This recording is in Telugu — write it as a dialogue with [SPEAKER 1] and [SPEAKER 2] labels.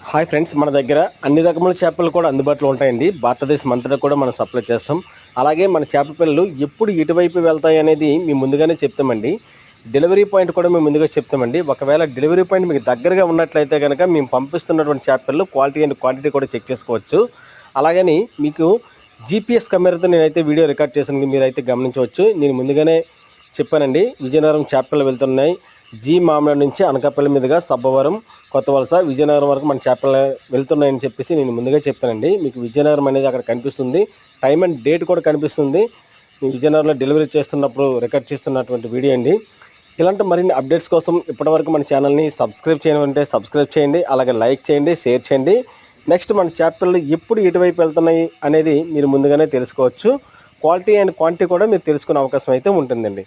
[SPEAKER 1] హాయ్ ఫ్రెండ్స్, మన దగ్గర అన్ని రకముల చేపలు కూడా అందుబాటులో ఉంటాయండి. భారతదేశం అంతటా కూడా మనం సప్లై చేస్తాం. అలాగే మన చేప పిల్లలు ఎప్పుడు ఎటువైపు వెళ్తాయి అనేది మేము ముందుగానే చెప్తామండి. డెలివరీ పాయింట్ కూడా మేము ముందుగా చెప్తామండి. ఒకవేళ డెలివరీ పాయింట్ మీకు దగ్గరగా ఉన్నట్లయితే కనుక మేము పంపిస్తున్నటువంటి చేప పిల్లలు క్వాలిటీ అండ్ క్వాంటిటీ కూడా చెక్ చేసుకోవచ్చు. అలాగని మీకు జీపీఎస్ కెమెరాతో నేనైతే వీడియో రికార్డ్ చేసాను, మీరైతే గమనించవచ్చు. నేను ముందుగానే చెప్పానండి, విజయనగరం చేప పిల్లలు వెళ్తున్నాయి. మామనాడు నుంచి అనకాపల్లి మీదుగా సబ్బవరం, కొత్త వలస, విజయనగరం వరకు మన చేపలు వెళ్తున్నాయని చెప్పేసి నేను ముందుగా చెప్పానండి. మీకు విజయనగరం అనేది అక్కడ కనిపిస్తుంది, టైం అండ్ డేట్ కూడా కనిపిస్తుంది. మీ విజయనగరంలో డెలివరీ చేస్తున్నప్పుడు రికార్డ్ చేస్తున్నటువంటి వీడియో అండి. ఇలాంటి మరిన్ని అప్డేట్స్ కోసం ఇప్పటివరకు మన ఛానల్ని సబ్స్క్రైబ్ చేయమంటే సబ్స్క్రైబ్ చేయండి, అలాగే లైక్ చేయండి, షేర్ చేయండి. నెక్స్ట్ మన చేపలు ఎప్పుడు ఎటువైపు వెళ్తున్నాయి అనేది మీరు ముందుగానే తెలుసుకోవచ్చు. క్వాలిటీ అండ్ క్వాంటిటీ కూడా మీరు తెలుసుకునే అవకాశం అయితే ఉంటుందండి.